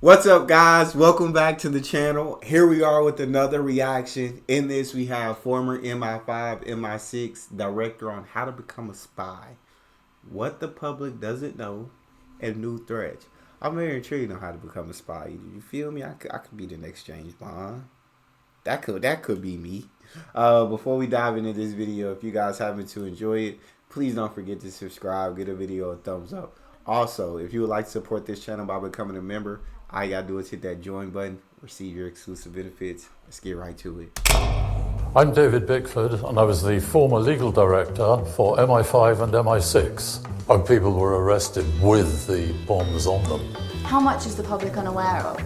What's up, guys? Welcome back to the channel. Here we are with another reaction. In this, we have former MI5, MI6 director on how to become a spy, what the public doesn't know, and new threats. I'm very intrigued on how to become a spy. You feel me? I could be the next James Bond. That could be me. Before we dive into this video, if you guys happen to enjoy it, please don't forget to subscribe, give a video a thumbs up. Also, if you would like to support this channel by becoming a member, all you gotta do is hit that join button, receive your exclusive benefits. Let's get right to it. I'm David Bickford, and I was the former legal director for MI5 and MI6 when people were arrested with the bombs on them. How much is the public unaware of?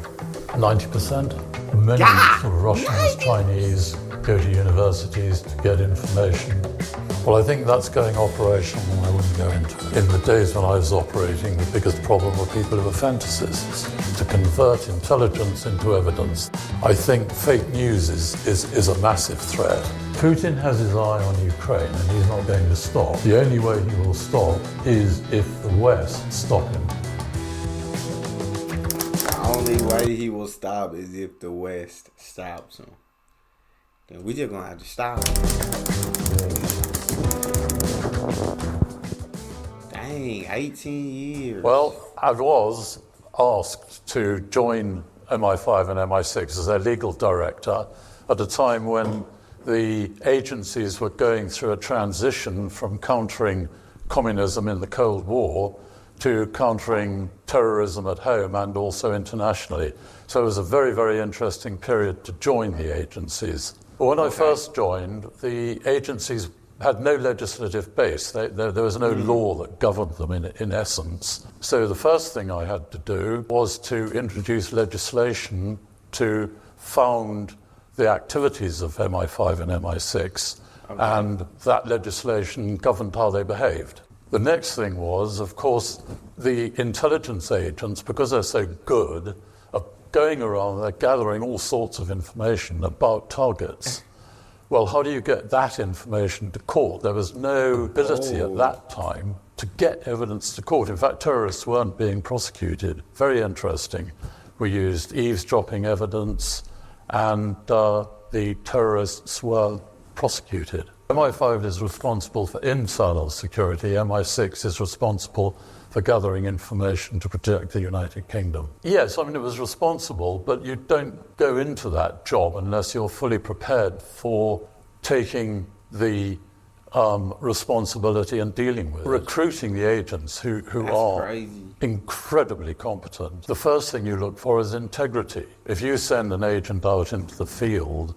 90%. Many Russians, Chinese go to universities to get information. Well, I think that's going operational, and I wouldn't go into it. In the days when I was operating, the biggest problem were people who were fantasists. To convert intelligence into evidence, I think fake news is a massive threat. Putin has his eye on Ukraine, and he's not going to stop. The only way he will stop is if the West stop him. The only way he will stop is if the West stops him. Then we just gonna have to stop him. Dang, 18 years. Well, I was asked to join MI5 and MI6 as their legal director at a time when the agencies were going through a transition from countering communism in the Cold War to countering terrorism at home and also internationally. So it was a very, very interesting period to join the agencies. When I first joined, the agencies had no legislative base. There was no law that governed them in essence. So the first thing I had to do was to introduce legislation to found the activities of MI5 and MI6, and that legislation governed how they behaved. The next thing was, of course, the intelligence agents, because they're so good, are going around, they're gathering all sorts of information about targets. Well, how do you get that information to court? There was no ability at that time to get evidence to court. In fact, terrorists weren't being prosecuted. Very interesting. We used eavesdropping evidence, and the terrorists were prosecuted. MI5 is responsible for internal security. MI6 is responsible for gathering information to protect the United Kingdom. Yes, I mean, it was responsible, but you don't go into that job unless you're fully prepared for taking the responsibility and dealing with it. Recruiting the agents who are incredibly competent. The first thing you look for is integrity. If you send an agent out into the field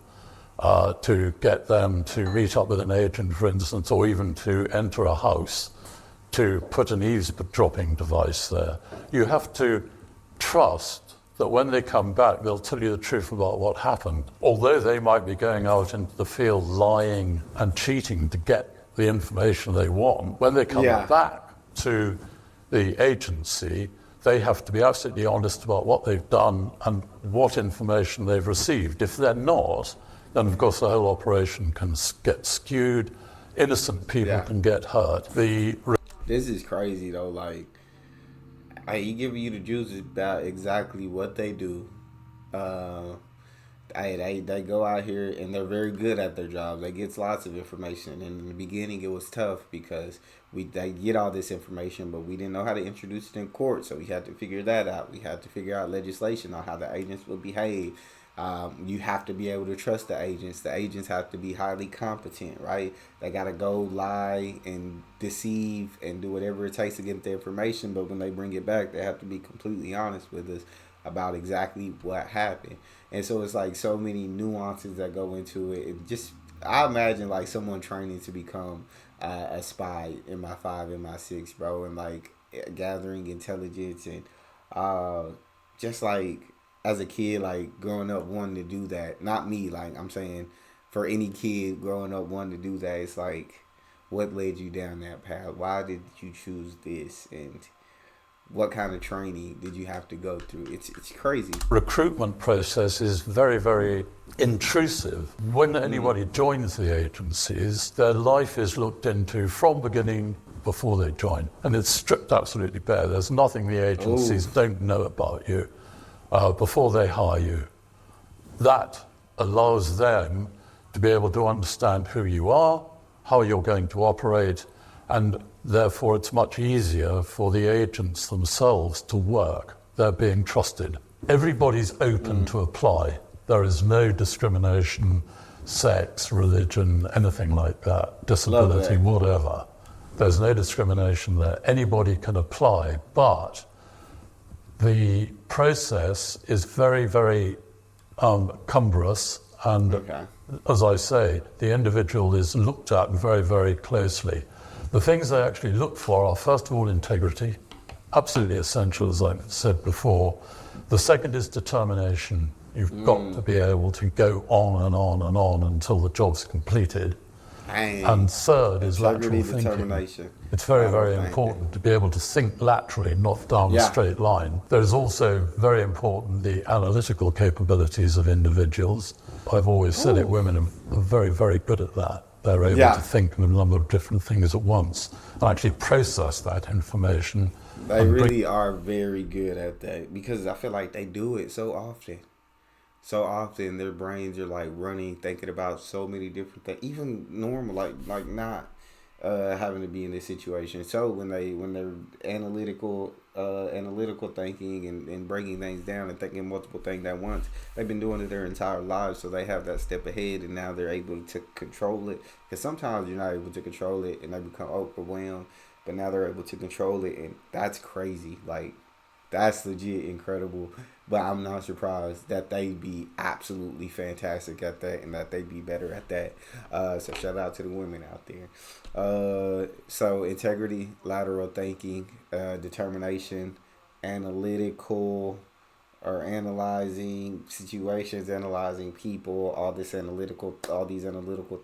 to get them to meet up with an agent, for instance, or even to enter a house, to put an eavesdropping device there, you have to trust that when they come back, they'll tell you the truth about what happened. Although they might be going out into the field lying and cheating to get the information they want, when they come back to the agency, they have to be absolutely honest about what they've done and what information they've received. If they're not, then of course the whole operation can get skewed. Innocent people can get hurt. This is crazy though. Like, he giving you the juices about exactly what they do. They go out here and they're very good at their job. They get lots of information. And in the beginning, it was tough because they get all this information, but we didn't know how to introduce it in court. So we had to figure that out. We had to figure out legislation on how the agents would behave. You have to be able to trust the agents. The agents have to be highly competent, right? They got to go lie and deceive and do whatever it takes to get the information. But when they bring it back, they have to be completely honest with us about exactly what happened. And so it's like so many nuances that go into it. I imagine like someone training to become a spy in MI5, MI6, bro, and like gathering intelligence and just like, as a kid, like growing up wanting to do that. Not me, like I'm saying for any kid growing up wanting to do that, it's like, what led you down that path? Why did you choose this? And what kind of training did you have to go through? It's crazy. Recruitment process is very, very intrusive. When anybody joins the agencies, their life is looked into from beginning before they join. And it's stripped absolutely bare. There's nothing the agencies don't know about you. before they hire you. That allows them to be able to understand who you are, how you're going to operate, and therefore it's much easier for the agents themselves to work. They're being trusted. Everybody's open to apply. There is no discrimination, sex, religion, anything like that, disability, whatever. There's no discrimination there. Anybody can apply, but the process is very, very cumbrous, and as I say, the individual is looked at very, very closely. The things they actually look for are, first of all, integrity, absolutely essential, as I've said before. The second is determination. You've got to be able to go on and on and on until the job's completed. And third is lateral thinking. It's very, very important to be able to think laterally, not down a straight line. There's also very important the analytical capabilities of individuals. I've always said it, women are very, very good at that. They're able to think of a number of different things at once and actually process that information. They really are very good at that, because I feel like they do it so often. So often their brains are like running, thinking about so many different things, even normal, like not having to be in this situation. So when they're analytical thinking and breaking things down and thinking multiple things at once, they've been doing it their entire lives, so they have that step ahead, and now they're able to control it. Because sometimes you're not able to control it and they become overwhelmed, but now they're able to control it, and that's crazy. Like, that's legit incredible. But I'm not surprised that they be absolutely fantastic at that, and that they be better at that. So shout out to the women out there. So integrity, lateral thinking, determination, analytical, or analyzing situations, analyzing people, all these analytical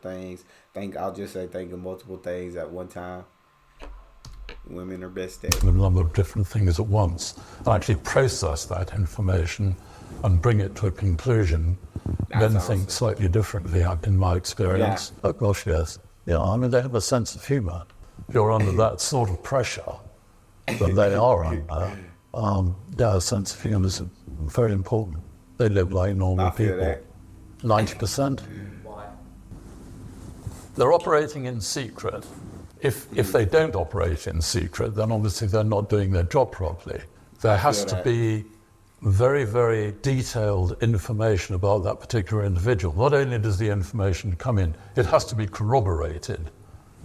things. I'll just say thinking multiple things at one time. Women are best at a number of different things at once and actually process that information and bring it to a conclusion. Men think slightly differently, in my experience. Oh gosh, yes. Yeah, I mean, they have a sense of humour. If you're under that sort of pressure that they are under, a sense of humour is very important. They live like normal people. 90%. Why? They're operating in secret. If they don't operate in secret, then obviously they're not doing their job properly. There has to be very, very detailed information about that particular individual. Not only does the information come in, it has to be corroborated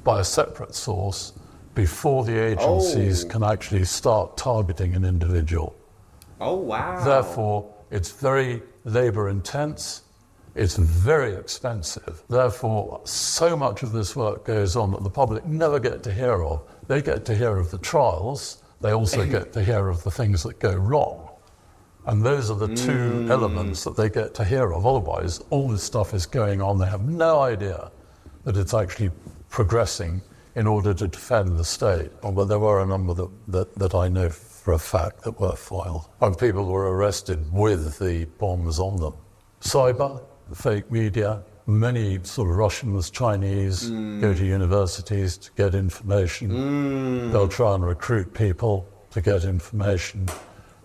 by a separate source before the agencies can actually start targeting an individual. Oh, wow. Therefore, it's very labor intense. It's very expensive. Therefore, so much of this work goes on that the public never get to hear of. They get to hear of the trials. They also get to hear of the things that go wrong. And those are the two elements that they get to hear of. Otherwise, all this stuff is going on. They have no idea that it's actually progressing in order to defend the state. But there were a number that I know for a fact that were foiled. And people were arrested with the bombs on them. Cyber, fake media, many sort of Russians, Chinese go to universities to get information. They'll try and recruit people to get information.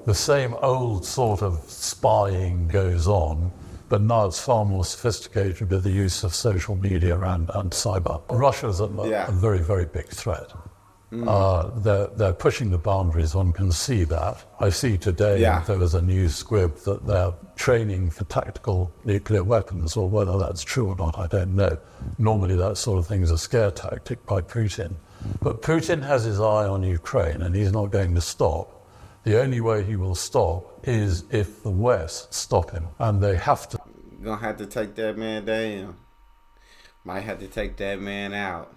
The same old sort of spying goes on, but now it's far more sophisticated with the use of social media and cyber. Russia's a very, very big threat. They're pushing the boundaries, one can see that. I see today there was a news squib that they're training for tactical nuclear weapons, or whether that's true or not, I don't know. Normally that sort of thing is a scare tactic by Putin. But Putin has his eye on Ukraine, and he's not going to stop. The only way he will stop is if the West stop him, and they have to. Gonna have to take that man down. Might have to take that man out.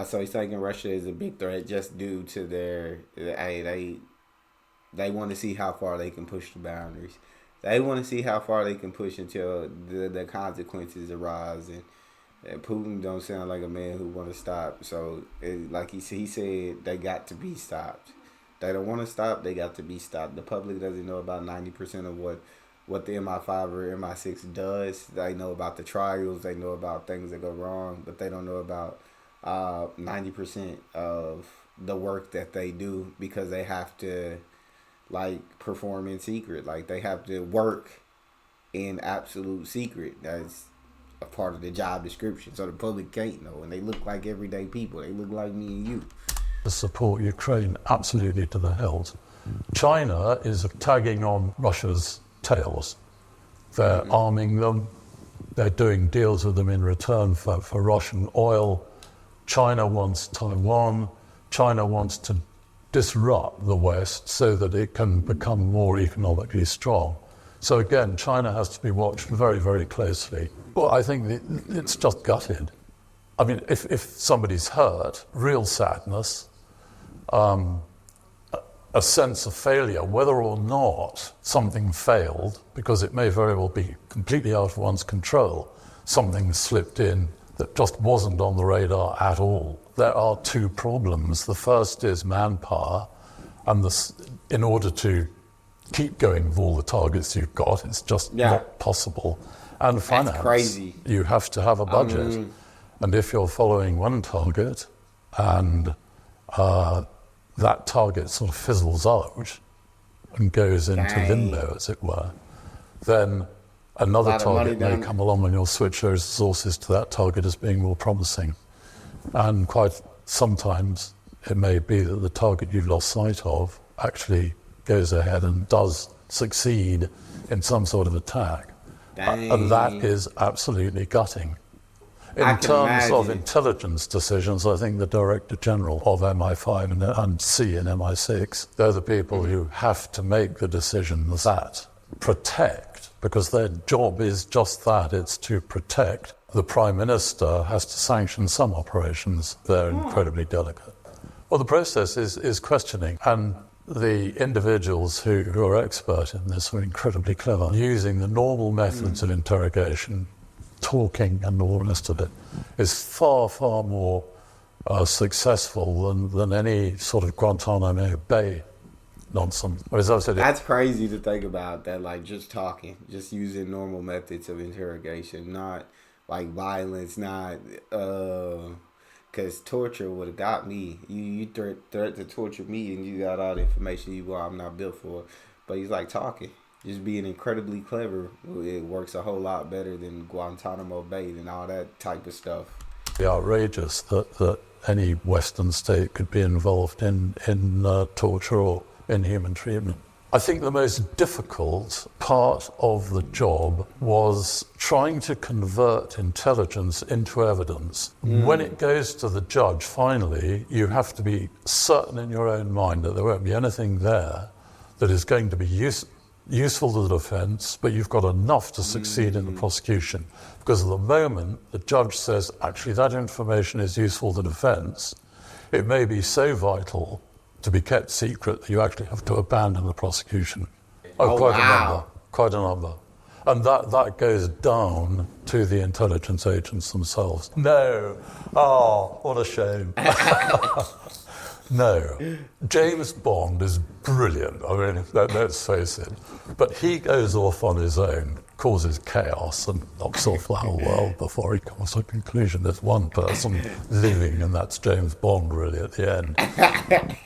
So he's thinking Russia is a big threat just due to they want to see how far they can push the boundaries. They want to see how far they can push until the consequences arise. And Putin don't sound like a man who want to stop. So like he said, they got to be stopped. They don't want to stop. They got to be stopped. The public doesn't know about 90% of what the MI5 or MI6 does. They know about the trials. They know about things that go wrong, but they don't know about 90% of the work that they do, because they have to like perform in secret. Like they have to work in absolute secret. That's a part of the job description, so the public can't know. And they look like everyday people. They look like me and you. To support Ukraine absolutely to the hilt. China is tagging on Russia's tails. They're arming them. They're doing deals with them in return for Russian oil. China wants Taiwan. China wants to disrupt the West so that it can become more economically strong. So again, China has to be watched very, very closely. Well, I think it's just gutted. I mean, if somebody's hurt, real sadness, a sense of failure, whether or not something failed, because it may very well be completely out of one's control. Something slipped in that just wasn't on the radar at all. There are two problems. The first is manpower, and in order to keep going with all the targets you've got, it's just not possible. And finance. That's crazy. You have to have a budget. And if you're following one target and that target sort of fizzles out and goes into limbo, as it were, then another target may come along and you'll switch those resources to that target as being more promising. And quite sometimes it may be that the target you've lost sight of actually goes ahead and does succeed in some sort of attack. And that is absolutely gutting. In terms of intelligence decisions, I think the Director General of MI5 and C and MI6, they're the people who have to make the decisions that protect, because their job is just that, it's to protect. The Prime Minister has to sanction some operations. They're incredibly delicate. Well, the process is questioning, and the individuals who are expert in this are incredibly clever, using the normal methods of interrogation, talking and all the rest of it, is far, far more successful than any sort of Guantanamo Bay nonsense. That's crazy to think about, that like just talking, just using normal methods of interrogation, not like violence, not because torture would have got me. You threat to torture me and you got all the information I'm not built for. But he's like talking. Just being incredibly clever, it works a whole lot better than Guantanamo Bay and all that type of stuff. It's outrageous that any Western state could be involved in torture or inhuman treatment. I think the most difficult part of the job was trying to convert intelligence into evidence. When it goes to the judge, finally, you have to be certain in your own mind that there won't be anything there that is going to be useful to the defence, but you've got enough to succeed in the prosecution. Because at the moment the judge says, actually, that information is useful to the defence, it may be so vital to be kept secret that you actually have to abandon the prosecution. Quite a number. And that goes down to the intelligence agents themselves. No. Oh, what a shame. No. James Bond is brilliant. I mean, let's face it. But he goes off on his own, causes chaos and knocks off the whole world before he comes to a conclusion. There's one person living, and that's James Bond, really, at the end.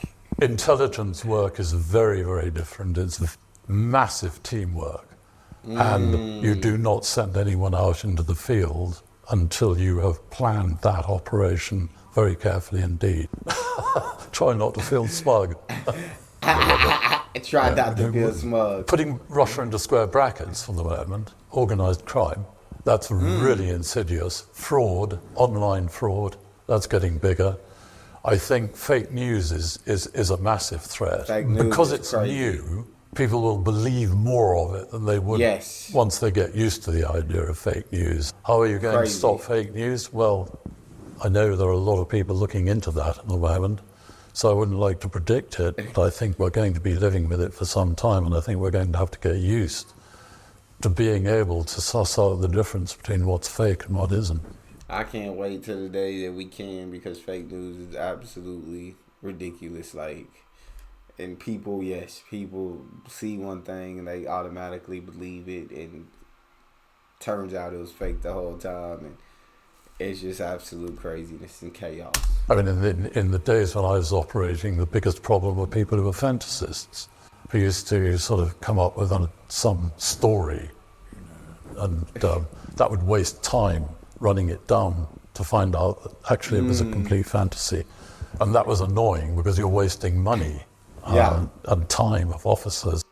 Intelligence work is very, very different. It's massive teamwork. And you do not send anyone out into the field until you have planned that operation very carefully indeed. Try not to feel smug. Try not to feel smug. Putting Russia into square brackets for the moment, organised crime, that's really insidious. Fraud, online fraud, that's getting bigger. I think fake news is a massive threat. Because it's new, people will believe more of it than they would once they get used to the idea of fake news. How are you going to stop fake news? Well, I know there are a lot of people looking into that at the moment, so I wouldn't like to predict it, but I think we're going to be living with it for some time, and I think we're going to have to get used to being able to suss out the difference between what's fake and what isn't. I can't wait till the day that we can, because fake news is absolutely ridiculous. And people see one thing and they automatically believe it, and turns out it was fake the whole time, and it's just absolute craziness and chaos. I mean, in the days when I was operating, the biggest problem were people who were fantasists. who used to sort of come up with some story, and that would waste time running it down to find out that actually it was a complete fantasy. And that was annoying because you're wasting money and time of officers.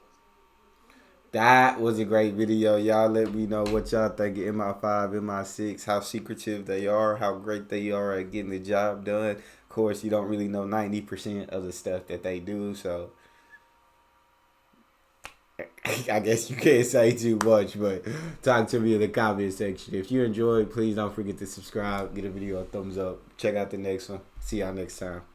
That was a great video. Y'all let me know what y'all think of MI5, MI6, how secretive they are, how great they are at getting the job done. Of course, you don't really know 90% of the stuff that they do, so I guess you can't say too much, but talk to me in the comment section. If you enjoyed, please don't forget to subscribe, give the video a thumbs up. Check out the next one. See y'all next time.